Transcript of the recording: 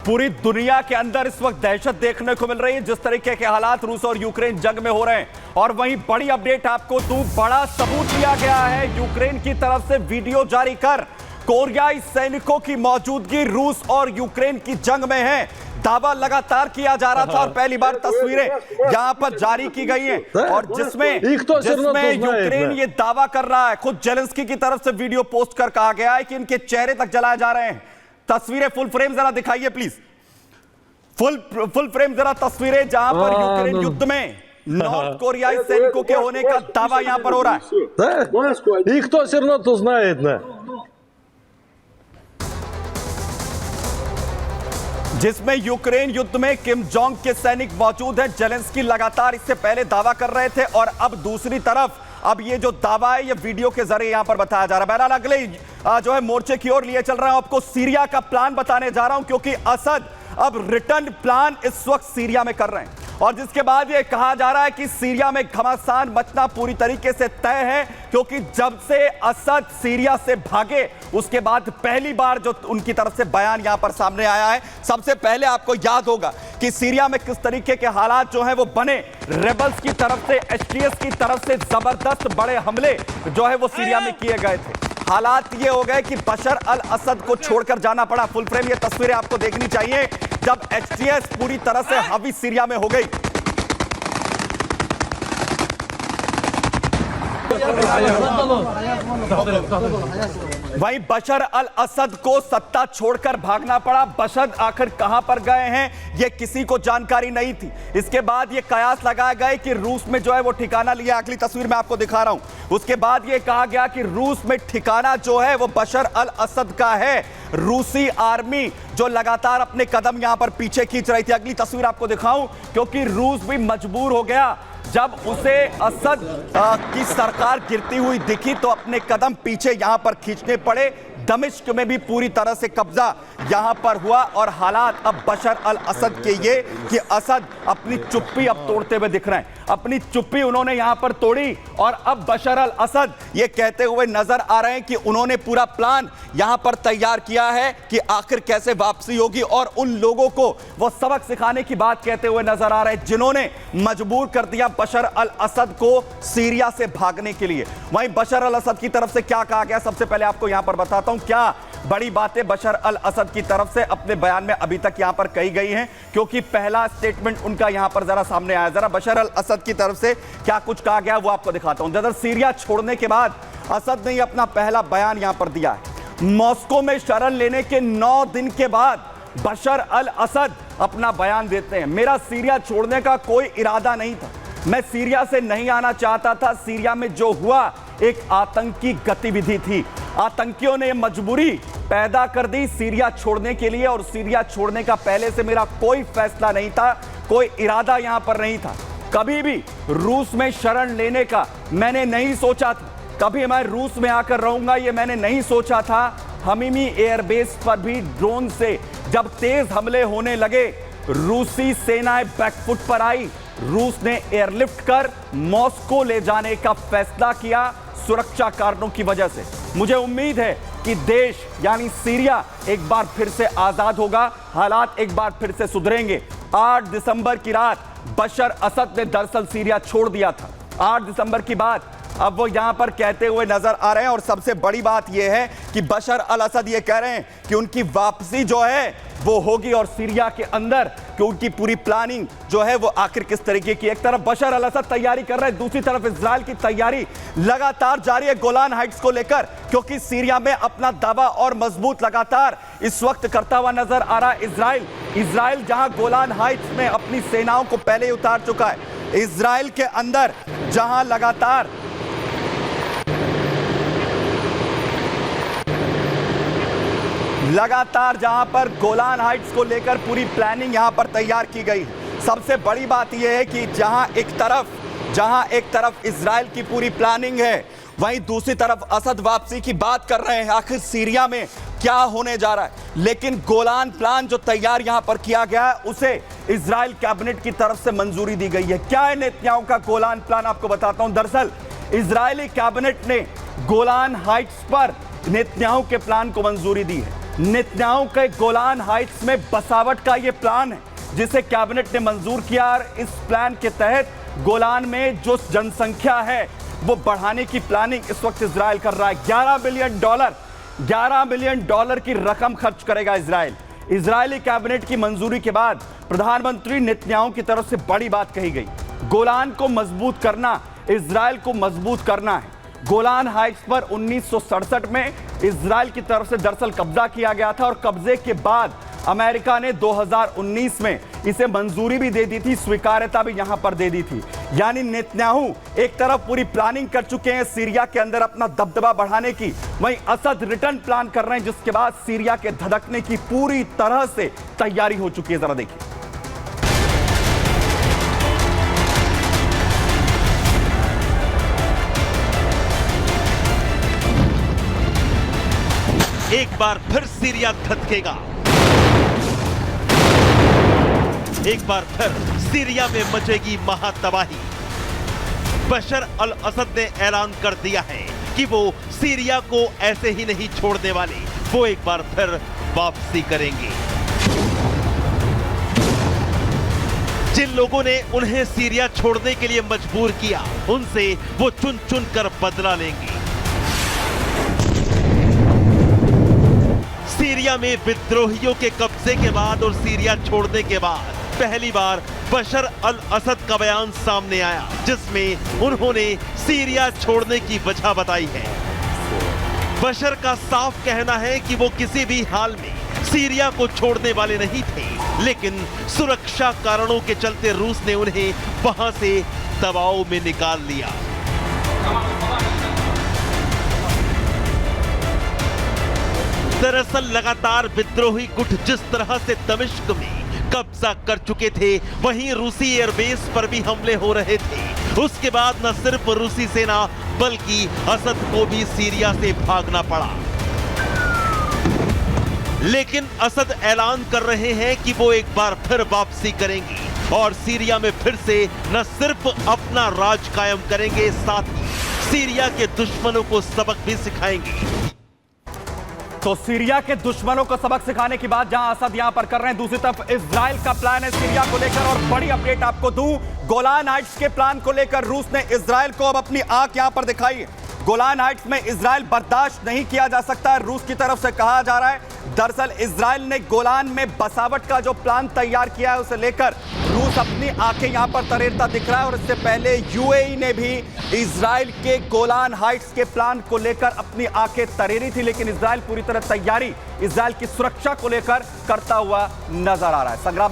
पूरी दुनिया के अंदर इस वक्त दहशत देखने को मिल रही है जिस तरीके के हालात रूस और यूक्रेन जंग में हो रहे हैं। और वहीं बड़ी अपडेट आपको दूं, बड़ा सबूत दिया गया है यूक्रेन की तरफ से वीडियो जारी कर कोरियाई सैनिकों की मौजूदगी रूस और यूक्रेन की जंग में है। दावा लगातार किया जा रहा था और पहली बार तस्वीरें यहां पर जारी की गई हैं और जिसमें यूक्रेन ये दावा कर रहा है, खुद जेलेंस्की की तरफ से वीडियो पोस्ट कर कहा गया है कि इनके चेहरे तक जलाए जा रहे हैं। तस्वीरें फुल फ्रेम जरा दिखाइए प्लीज, फुल फ्रेम जरा तस्वीरें जहां पर यूक्रेन युद्ध में नॉर्थ कोरियाई सैनिकों के होने का दावा यहां पर हो रहा है, जिसमें यूक्रेन युद्ध में किम जोंग के सैनिक मौजूद हैं। जेलेंस्की लगातार इससे पहले दावा कर रहे थे और अब दूसरी तरफ अब ये जो दावा है ये वीडियो के जरिए यहां पर बताया जा रहा है। बहरहाल अगले जो है मोर्चे की ओर लिए चल रहा हूं, आपको सीरिया का प्लान बताने जा रहा हूं क्योंकि असद अब रिटर्न प्लान इस वक्त सीरिया में कर रहे हैं और जिसके बाद ये कहा जा रहा है कि सीरिया में घमासान मचना पूरी तरीके से तय है क्योंकि जब से असद सीरिया से भागे उसके बाद पहली बार जो उनकी तरफ से बयान यहां पर सामने आया है। सबसे पहले आपको याद होगा कि सीरिया में किस तरीके के हालात जो हैं वो बने, रेबल्स की तरफ से, एचटीएस की तरफ से जबरदस्त बड़े हमले जो है वो सीरिया में किए गए थे। हालात ये हो गए कि बशर अल असद को छोड़कर जाना पड़ा। फुल फ्रेम ये तस्वीरें आपको देखनी चाहिए जब एचटीएस पूरी तरह से हावी सीरिया में हो गई। वहीं बशर अल असद को सत्ता छोड़कर भागना पड़ा। बशर आखिर कहां पर गए हैं यह किसी को जानकारी नहीं थी। इसके बाद यह कयास लगाया गया कि रूस में जो है वो ठिकाना लिया। अगली तस्वीर में आपको दिखा रहा हूं। उसके बाद यह कहा गया कि रूस में ठिकाना जो है वो बशर अल असद का है। रूसी आर्मी जो लगातार अपने कदम यहां पर पीछे खींच रही थी। अगली तस्वीर आपको दिखाऊं क्योंकि रूस भी मजबूर हो गया जब उसे असद की सरकार गिरती हुई दिखी तो अपने कदम पीछे यहां पर खींचने पड़े। दमिश्क में भी पूरी तरह से कब्जा यहां पर हुआ और हालात अब बशर अल असद के ये कि असद अपनी चुप्पी अब तोड़ते हुए दिख रहे हैं। अपनी चुप्पी उन्होंने यहां पर तोड़ी और अब बशर अल असद ये कहते हुए नजर आ रहे हैं कि उन्होंने पूरा प्लान यहां पर तैयार किया है कि आखिर कैसे वापसी होगी और उन लोगों को वो सबक सिखाने की बात कहते हुए नजर आ रहे हैं जिन्होंने मजबूर कर दिया बशर अल असद को सीरिया से भागने के लिए। वहीं बशर अल असद की तरफ से क्या कहा गया, सबसे पहले आपको यहां पर बताता हूं क्या बड़ी बातें बशर अल असद की तरफ से अपने बयान में अभी तक यहां पर कही गई हैं क्योंकि पहला स्टेटमेंट उनका यहां पर जरा सामने आया। जरा बशर अल असद की तरफ से क्या कुछ कहा गया वो आपको दिखाता हूं। जरा सीरिया छोड़ने के बाद असद ने अपना पहला बयान यहां पर दिया है। मॉस्को में शरण लेने के 9 दिन के बाद बशर अल असद अपना बयान देते हैं। मेरा सीरिया छोड़ने का कोई इरादा नहीं था, मैं सीरिया से नहीं आना चाहता था। सीरिया में जो हुआ एक आतंकी गतिविधि थी, आतंकियों ने मजबूरी पैदा कर दी सीरिया छोड़ने के लिए और सीरिया छोड़ने का पहले से मेरा कोई फैसला नहीं था, कोई इरादा यहां पर नहीं था। कभी भी रूस में शरण लेने का मैंने नहीं सोचा था, कभी मैं रूस में आकर रहूंगा ये मैंने नहीं सोचा था। हमीमी एयरबेस पर भी ड्रोन से जब तेज हमले होने लगे रूसी सेनाएं बैकफुट पर आई। रूस ने एयरलिफ्ट कर मॉस्को ले जाने का फैसला किया सुरक्षा कारणों की वजह से। मुझे उम्मीद है कि देश यानी सीरिया एक बार फिर से आजाद होगा, हालात एक बार फिर से सुधरेंगे। 8 दिसंबर की रात बशर असद ने दरअसल सीरिया छोड़ दिया था। 8 दिसंबर की बात अब वो यहां पर कहते हुए नजर आ रहे हैं और सबसे बड़ी बात यह है कि बशर अल असद ये कह रहे हैं कि उनकी वापसी जो है वो होगी और सीरिया के अंदर कि उनकी पूरी प्लानिंग जो है वो आखिर किस तरीके की। एक तरफ बशर अल असद तैयारी कर रहे हैं, दूसरी तरफ इजराइल की तैयारी लगातार जारी है गोलान हाइट्स को लेकर क्योंकि सीरिया में अपना दावा और मजबूत लगातार इस वक्त करता हुआ नजर आ रहा है इजराइल जहां गोलान हाइट्स में अपनी सेनाओं को पहले ही उतार चुका है। इजराइल के अंदर जहां लगातार जहां पर गोलान हाइट्स को लेकर पूरी प्लानिंग यहां पर तैयार की गई है। सबसे बड़ी बात यह है कि जहां एक तरफ इजराइल की पूरी प्लानिंग है वहीं दूसरी तरफ असद वापसी की बात कर रहे हैं। आखिर सीरिया में क्या होने जा रहा है, लेकिन गोलान प्लान जो तैयार यहां पर किया गया है उसे इजराइल कैबिनेट की तरफ से मंजूरी दी गई है। क्या है नेतन्याहू का गोलान प्लान आपको बताता हूं। दरअसल इजरायली कैबिनेट ने गोलान हाइट्स पर नेतन्याहू के प्लान को मंजूरी दी है। नेतन्याहू के गोलान हाइट्स में बसावट का यह प्लान है जिसे कैबिनेट ने मंजूर किया और इस प्लान के तहत गोलान में जो जनसंख्या है वो बढ़ाने की प्लानिंग इस वक्त इजराइल कर रहा है। $11 बिलियन की रकम खर्च करेगा इजराइल। इजरायली कैबिनेट की मंजूरी के बाद प्रधानमंत्री नेतन्याहू की तरफ से बड़ी बात कही गई। गोलान को मजबूत करना, इजराइल को मजबूत करना है। गोलान हाइट्स पर 1967 में इजराइल की तरफ से दरअसल कब्जा किया गया था और कब्जे के बाद अमेरिका ने 2019 में इसे मंजूरी भी दे दी थी, स्वीकार्यता भी यहां पर दे दी थी। यानी नेतन्याहू एक तरफ पूरी प्लानिंग कर चुके हैं सीरिया के अंदर अपना दबदबा बढ़ाने की, वहीं असद रिटर्न प्लान कर रहे हैं जिसके बाद सीरिया के धधकने की पूरी तरह से तैयारी हो चुकी है। जरा देखिए। एक बार फिर सीरिया धधकेगा, एक बार फिर सीरिया में मचेगी महातबाही। बशर अल असद ने ऐलान कर दिया है कि वो सीरिया को ऐसे ही नहीं छोड़ने वाले, वो एक बार फिर वापसी करेंगे। जिन लोगों ने उन्हें सीरिया छोड़ने के लिए मजबूर किया, उनसे वो चुन चुन कर बदला लेंगे। सीरिया में विद्रोहियों के कब्जे के बाद और सीरिया छोड़ने के बाद पहली बार बशर अल असद का बयान सामने आया जिसमें उन्होंने सीरिया छोड़ने की वजह बताई है। बशर का साफ कहना है कि वो किसी भी हाल में सीरिया को छोड़ने वाले नहीं थे, लेकिन सुरक्षा कारणों के चलते रूस ने उन्हें वहां से दबाव में निकाल लिया। दरअसल लगातार विद्रोही गुट जिस तरह से दमिश्क में कब्जा कर चुके थे, वहीं रूसी एयरबेस पर भी हमले हो रहे थे। उसके बाद न सिर्फ रूसी सेना बल्कि असद को भी सीरिया से भागना पड़ा। लेकिन असद ऐलान कर रहे हैं कि वो एक बार फिर वापसी करेंगे और सीरिया में फिर से न सिर्फ अपना राज कायम करेंगे, साथ ही सीरिया के दुश्मनों को सबक भी सिखाएंगे। तो सीरिया के दुश्मनों को सबक सिखाने की बात जहां असद यहां पर कर रहे हैं, दूसरी तरफ इजराइल का प्लान है सीरिया को लेकर। और बड़ी अपडेट आपको दूं, गोलान हाइट्स के प्लान को लेकर रूस ने इजराइल को अब अपनी आंख यहां पर दिखाई है। गोलान हाइट्स में इजराइल बर्दाश्त नहीं किया जा सकता है, रूस की तरफ से कहा जा रहा है। दरअसल इजराइल ने गोलान में बसावट का जो प्लान तैयार किया है उसे लेकर रूस अपनी आंखें यहां पर तरेरता दिख रहा है। और इससे पहले यूएई ने भी इजराइल के गोलान हाइट्स के प्लान को लेकर अपनी आंखें तरेरी थी, लेकिन इजराइल पूरी तरह तैयारी इजराइल की सुरक्षा को लेकर करता हुआ नजर आ रहा है। संग्राम